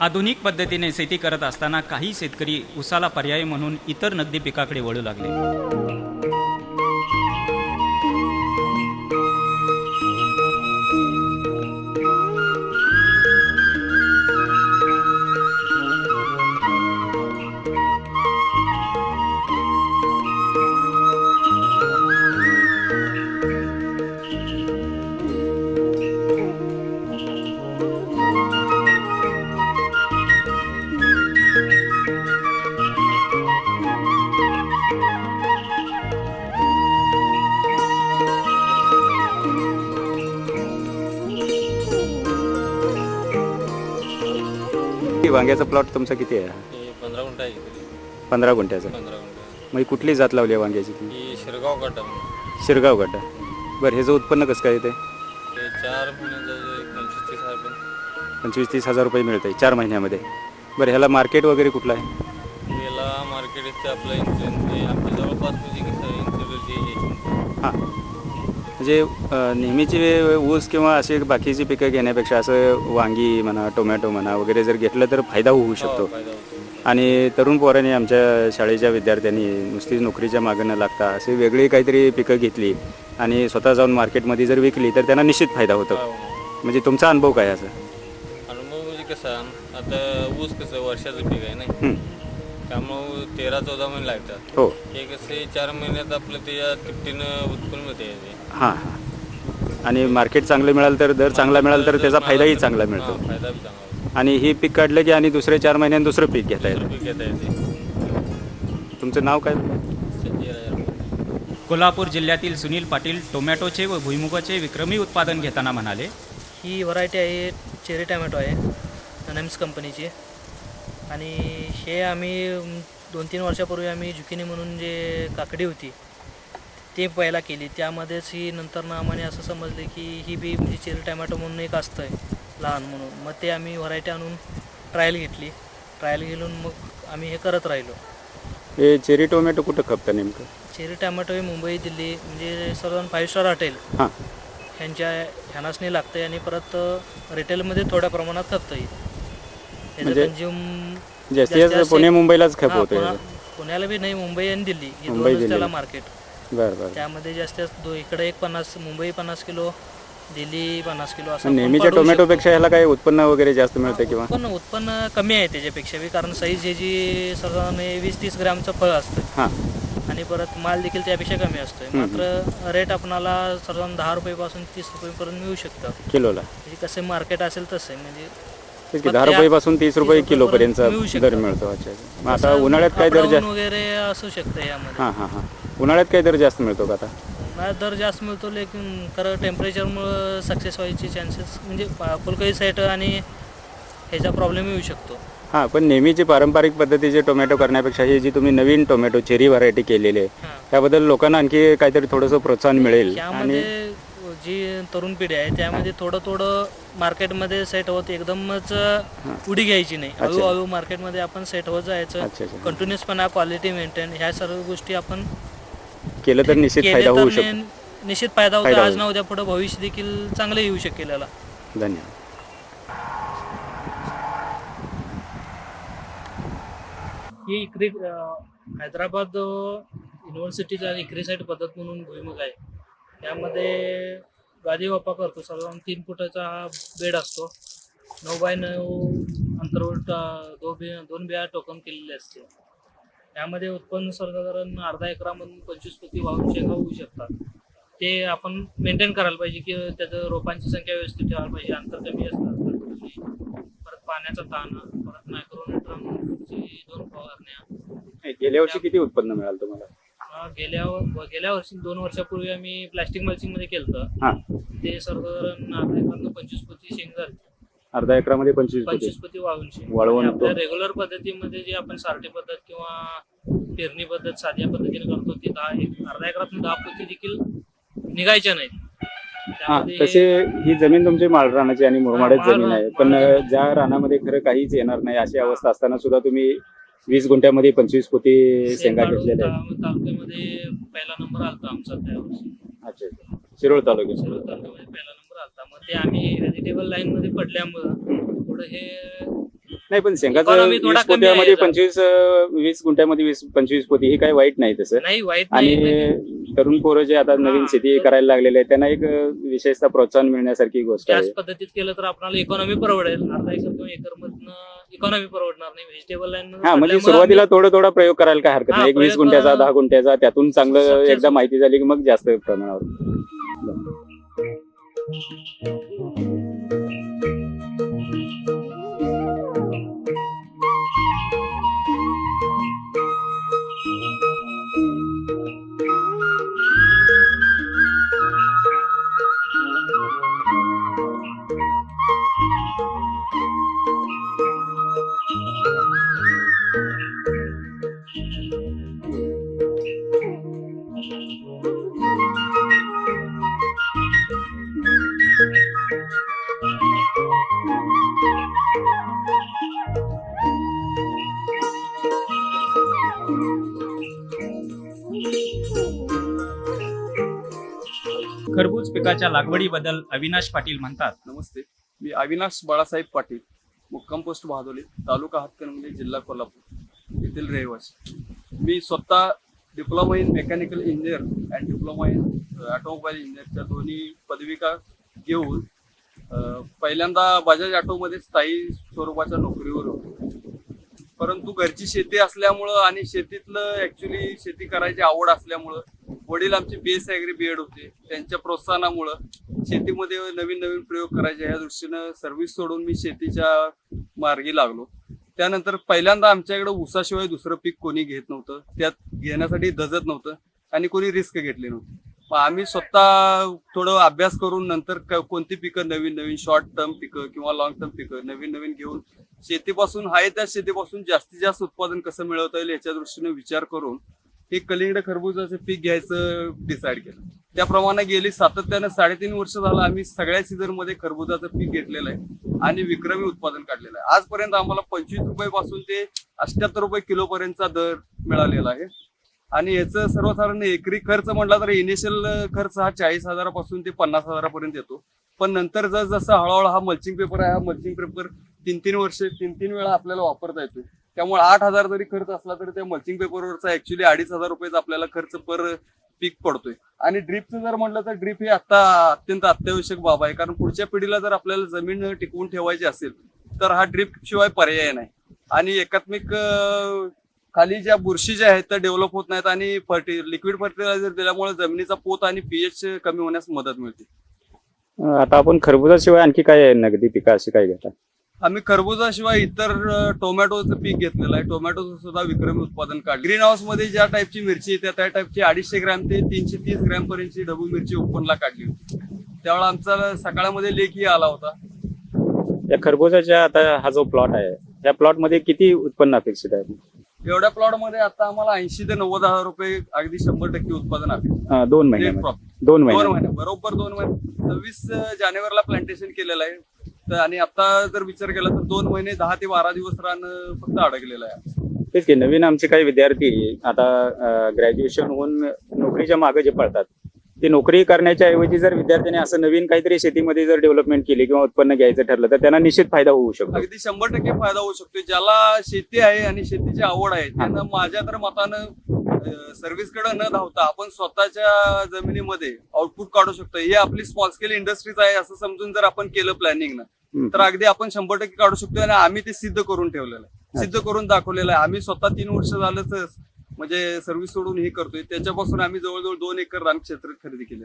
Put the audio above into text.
आधुनिक पद्धतीने शेती करत असताना काही शेतकरी ऊसाला पर्याय म्हणून इतर नगदी पिकाकडे वळू लागले। वांग्याचा प्लॉट तुमचा किती आहे? 15 गुंठ आहे. 15 गुंठ्याचा. 15 गुंठ. मग कुठली जात लावली आहे वांग्याची? ही शिरगाव गड्डा. शिरगाव गड्डा. बरं, ह्याचं उत्पन्न कसं काय येते? 4 महिन्याचं 25-30 हजार रुपये. 25-30 हजार रुपये मिळते 4 महिन्यामध्ये. बरं, ह्याला मार्केट वगैरे कुठलं आहे? याला मार्केट इथे आपलं आमच्या जवळपास हां, म्हणजे नेहमीची ऊस किंवा अशी बाकीची पिकं घेण्यापेक्षा असं वांगी म्हणा, टोमॅटो म्हणा वगैरे जर घेतलं तर फायदा होऊ शकतो. फायदा होतो. आणि तरुण पोरांनी आमच्या शाळेच्या विद्यार्थ्यांनी नुसतीच नोकरीच्या मागं न लागता अशी वेगळी काहीतरी पिकं घेतली आणि स्वतः जाऊन मार्केटमध्ये जर विकली तर त्यांना निश्चित फायदा होतो. म्हणजे तुमचा अनुभव काय असा? अनुभव म्हणजे कसा, आता ऊस कसं वर्षाचं पीक आहे नाही, त्यामुळं 13-14 महिने लागतात. हो, हे कसे 4 महिन्यात आपलं त्या तिपटीनं उत्पन्न मिळते. हां हां. आणि मार्केट चांगलं मिळालं तर, दर चांगला मिळाला तर त्याचा फायदाही चांगला मिळतो. फायदा बी चांगला होतो. आणि ही पीक काढलं की आणि दुसरे 4 महिन्यांनी दुसरं पीक घेता येतं. पीक घेता येते. तुमचं नाव काय? संजय राजा. कोल्हापूर जिल्ह्यातील सुनील पाटील टोमॅटोचे व भुईमुगाचे विक्रमी उत्पादन घेताना म्हणाले, ही व्हरायटी आहे चेरी टोमॅटो आहे, नॅम्स कंपनीची. आणि हे आम्ही 2-3 वर्षापूर्वी आम्ही जुकिनी म्हणून जे काकडी होती ते पहिला केली. त्यामध्येच ही नंतर आम्हाला असं समजले की ही बी म्हणजे चेरी टोमॅटो म्हणून एक असतं आहे लहान म्हणून. मग ते आम्ही व्हरायटी आणून ट्रायल घेतली. ट्रायल घेऊन मग आम्ही हे करत राहिलो. हे चेरी टोमॅटो कुठं खपतं नेमकं? चेरी टोमॅटो हे मुंबई, दिल्ली म्हणजे सर्व 5 स्टार हॉटेल हां, ह्यानासनी लागतं आहे. आणि परत रिटेलमध्ये थोड्या प्रमाणात खपतं आहे. म्हणजे कंझ्युम जास्तीत पुणे मुंबईलाच खप होतं. पुण्याला बी नाही, मुंबई आणि दिल्ली हे मुंबई, दोनच दिल्ली. त्याला मार्केट. बरं बरं. त्यामध्ये जास्तीत इकडे एक 50, मुंबई 50 किलो, दिल्ली 50 किलो असं. नेहमीच्या टोमॅटोपेक्षा ह्याला काही उत्पन्न वगैरे जास्त मिळतं किंवा? उत्पन्न कमी आहे त्याच्यापेक्षा बी, कारण साईज ह्याची साधारण 20-30 ग्रॅमचं फळ असतं. हां. आणि परत माल देखील त्यापेक्षा कमी असतोय. मात्र रेट आपणाला साधारण 10 रुपयापासून 30 रुपयेपर्यंत मिळू शकतं किलोला. म्हणजे कसं मार्केट असेल तसं म्हणजे 10 रुपयापासून 30 रुपये किलोपर्यंतचा दर मिळतो. अच्छा. मग आता उन्हाळ्यात काय दर जास्त वगैरे असू शकतं यामध्ये? हां हां हां. उन्हाळ्यात काय दर जास्त मिळतो का आता? उन्हाळ्यात दर जास्त मिळतो, लेकिन खरं टेम्परेचरमुळं सक्सेस व्हायचे चान्सेस म्हणजे फुलकळी साईट आणि ह्याचा प्रॉब्लेम येऊ शकतो. हां, पण नेहमीची पारंपरिक पद्धतीचे टोमॅटो करण्यापेक्षा ही जी तुम्ही नवीन टोमॅटो चेरी व्हरायटी केलेली आहे त्याबद्दल लोकांना आणखी काहीतरी थोडंसं प्रोत्साहन मिळेल. त्यामध्ये जी तरुण पिढी आहे त्यामध्ये थोडं मार्केटमध्ये सेट होत एकदमच उडी घ्यायची नाही. हळूहळू मार्केटमध्ये आपण सेट होत जायचं. कंटिन्युअसपणा, क्वालिटी मेंटेन, ह्या सर्व गोष्टी आपण केलं तर निश्चित फायदा होऊ शकतो. निश्चित फायदा होतो. आज ना उद्या पुढे भविष्य देखील चांगलं येऊ शकेल याला. धन्यवाद. ही इक्री हैदराबाद युनिव्हर्सिटीचा इक्रिसाईड पद्धत म्हणून भुईमुग आहे. त्यामध्ये गादी वापा करतो. साधारण 3 फुटाचा हा बेड असतो. 9x9 अंतरावर 2 बिया टोकन केलेले असते. त्यामध्ये उत्पन्न साधारण अर्धा एकरामधून 25 पोती वाहून शेंगा होऊ शकतात. ते आपण मेंटेन करायला पाहिजे की त्याचं रोपांची संख्या व्यवस्थित ठेवायला पाहिजे. अंतर कमी असतात. परत पाण्याचा ताण, परत मायक्रोन्यूट्रनची 2 फवारण्या. गेल्या वर्षी किती उत्पन्न मिळालं तुम्हाला? गेल्या वर्षी 2 वर्षापूर्वी आम्ही प्लास्टिक मल्चिंग मध्ये केलं. ते साधारण अर्धा एकरात 25 पोती शेंग झाली. अर्धा एकरामध्ये 25 पोती वाळून शेंग. वाळवून आपल्या रेग्युलर पद्धतीमध्ये जे आपण सारटी पद्धत किंवा पेरणी पद्धत साध्या पद्धतीने करतो ती अर्धा एकरात 10 पोती देखील निघायच्या नाहीत. तसे ही जमीन तुमची माळरानाची आणि मुरमाडच जमीन आहे, पण ज्या रानामध्ये खरं काहीच येणार नाही अशी अवस्था असताना सुद्धा तुम्ही 20 गुंठ्यामध्ये 25 पोती शेंगा घेतलेल्या आहेत. तालुक्यामध्ये पहिला नंबर आलता आमचा त्यावर्षी. अच्छा, शिरोळ तालुक्यात. शिरोळ तालुक्यामध्ये पहिला नंबर आलता. मग ते आम्ही व्हेजिटेबल लाईन मध्ये पडल्यामुळं थोडं हे नाही, पण शेंगाचं Economy थोडा 20 कमी पोत्यामध्ये आहे. 20 गुंठ्यामध्ये 25 पोती, हे काही वाईट नाही तसं. नाही वाईट नाही. आणि तरुण पोरं जे आता नवीन शेती करायला लागलेले आहेत त्यांना एक विशेषतः प्रोत्साहन मिळण्यासारखी गोष्ट आहे. त्याच पद्धतीत केलं तर आपल्याला इकॉनॉमी परवडेल. अर्धा एकर किंवा एकर मधनं इकॉनॉमी परवडणार नाही. व्हेजिटेबल लाईन हा, म्हणजे सुरुवातीला थोडा प्रयोग करायला काय हरकत नाही. एक 20 गुंठ्याचा, 10 गुंठ्याचा, त्यातून चांगलं Success एकदा माहिती झाली की मग जास्त प्रमाणावर. खरबूज पिकाच्या लागवडीबद्दल अविनाश पाटील म्हणतात, नमस्ते, मी अविनाश बाळासाहेब पाटील, मुक्काम पोस्ट भादोली, तालुका हातकणंगले, जिल्हा कोल्हापूर येथील रहिवासी. मी स्वतः diploma in mechanical engineer and diploma in automobile इंजिनियरच्या दोन्ही पदविका घेऊन पहिल्यांदा बजाज ऑटोमध्ये स्थायी स्वरूपाच्या नोकरीवर होतो. परंतु घरची शेती असल्यामुळं आणि शेतीतलं ऍक्च्युली शेती करायची आवड असल्यामुळं वडील आमचे BS ॲग्री BEd होते. त्यांच्या प्रोत्साहनामुळं शेतीमध्ये नवीन नवीन प्रयोग करायचे ह्या दृष्टीनं सर्व्हिस सोडून मी शेतीच्या मार्गी लागलो. त्यानंतर पहिल्यांदा आमच्याकडे ऊसाशिवाय दुसरं पीक कोणी घेत नव्हतं, त्यात घेण्यासाठी धजत नव्हतं आणि कोणी रिस्क घेतली नव्हती. मग आम्ही स्वतः थोडं अभ्यास करून नंतर कोणती पिकं नवीन शॉर्ट टर्म पिकं किंवा लॉंग टर्म पिकं नवीन घेऊन शेतीपासून आहे त्या शेतीपासून जास्तीत जास्त उत्पादन कसं मिळवता येईल याच्या दृष्टीने विचार करून हे कलिंगड खरबुजाचं पीक घ्यायचं डिसाईड केलं. त्याप्रमाणे गेली सातत्यानं 3.5 वर्ष झालं आम्ही सगळ्या सीझनमध्ये खरबुजाचं पीक घेतलेलं आहे आणि विक्रमी उत्पादन काढलेलं आहे. आजपर्यंत आम्हाला 25 रुपयापासून ते 78 रुपये किलो पर्यंतचा दर मिळालेला आहे. आणि याचं सर्वसाधारण एकरी खर्च म्हटला तर इनिशियल खर्च हा 40,000 ते 50,000 येतो. पण नंतर जसं हळूहळू हा मल्चिंग पेपर आहे, हा मल्चिंग पेपर 3 वेळा आपल्याला वापरता येतो. त्यामुळे 8,000 जरी खर्च असला तरी त्या मल्चिंग पेपरवरचा ऍक्च्युली 2,500 रुपयाचा आपल्याला खर्च पर पीक पडतोय. आणि ड्रीपचं जर म्हटलं तर ड्रीप हे आता अत्यंत अत्यावश्यक बाब आहे, कारण पुढच्या पिढीला जर आपल्याला जमीन टिकवून ठेवायची असेल तर हा ड्रीप शिवाय पर्याय नाही. आणि एकात्मिक खाली ज्या बुरशी ज्या आहेत त्या डेव्हलप होत नाहीत आणि लिक्विड फर्टिलायझर दिल्यामुळे जमिनीचा पोत आणि pH कमी होण्यास मदत मिळते. आता आपण खरबुजाशिवाय आणखी काय नगदी पिकं अशी काय घेता? आम्ही खरबुजाशिवाय इतर टोमॅटोचं पीक घेतलेलं आहे. टोमॅटोचं सुद्धा विक्रमी उत्पादन काढलं. ग्रीन हाऊस मध्ये ज्या टाईपची मिरची येते त्या टाईपची 250 ग्रॅम ते 330 ग्रॅम पर्यंतची ढबू मिरची ओपनला काढली होती. त्यावेळेला आमचा सकाळमध्ये लेखही आला होता. या खरबुजाच्या आता हा जो प्लॉट आहे या प्लॉट मध्ये किती उत्पन्न अपेक्षित आहे? एवढ्या प्लॉट मध्ये आता आम्हाला 80 ते 90,000 रुपये अगदी 100% उत्पादन आहे. 2 महिने 2 महिने बरोबर 2 महिने 26 जानेवारीला प्लांटेशन केलेलं आहे. आणि आता जर विचार केला तर 2 महिने 10 ते 12 दिवस रान फक्त अडकलेलं आहे. तेच की नवीन आमचे काही विद्यार्थी आता ग्रॅज्युएशन होऊन नोकरीच्या मागे जे पळतात ते नोकरी करण्याच्या ऐवजी जर विद्यार्थ्यांनी असं नवीन काहीतरी शेतीमध्ये जर डेव्हलपमेंट केली किंवा उत्पन्न घ्यायचं ठरलं तर त्यांना निश्चित फायदा होऊ शकतो. अगदी 100% फायदा होऊ शकतो. ज्याला शेती आहे आणि शेतीची आवड आहे त्यांना माझ्या तर मतानं सर्व्हिसकडे न धावता आपण स्वतःच्या जमिनीमध्ये आउटपुट काढू शकतो. ही आपली स्मॉल स्केल इंडस्ट्रीज आहे असं समजून जर आपण केलं प्लॅनिंगनं तर अगदी आपण 100% काढू शकतो. आणि आम्ही ते सिद्ध करून ठेवलेलं आहे, सिद्ध करून दाखवलेलं आहे. आम्ही स्वतः 3 वर्ष झालं म्हणजे सर्व्हिस सोडून हे करतोय. त्याच्यापासून आम्ही जवळजवळ 2 एकर रान क्षेत्र खरेदी केले.